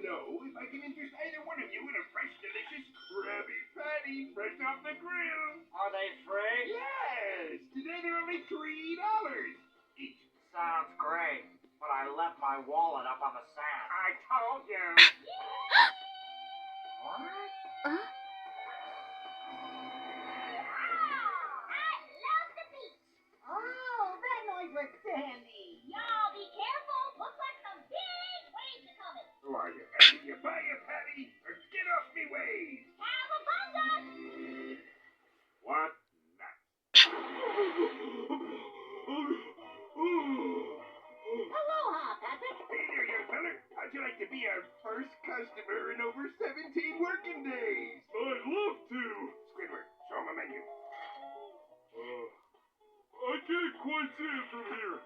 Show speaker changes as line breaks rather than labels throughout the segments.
know if I can interest either one of you in a fresh, delicious Krabby Patty fresh off the grill.
Are they free?
Yes! Today they're only $3 each.
Sounds great, but I left my wallet up on the sand.
I told you.
What?
Y'all be careful. Looks like some big waves are coming.
Who are you? Either you buy a patty or get off me way.
Cowabunga!
What nuts?
Aloha, Patrick.
Hey there, young feller. How'd you like to be our first customer in over 17 working days?
I'd love to.
Squidward, show him a menu.
I can't quite see it from here.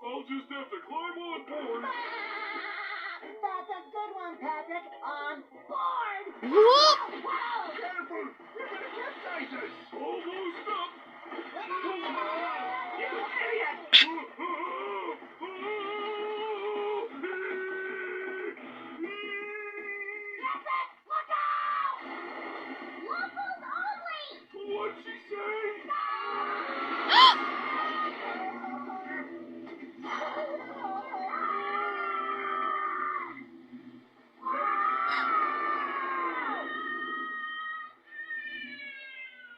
I'll just have to climb on board.
That's a good one, Patrick. On board!
Whoa!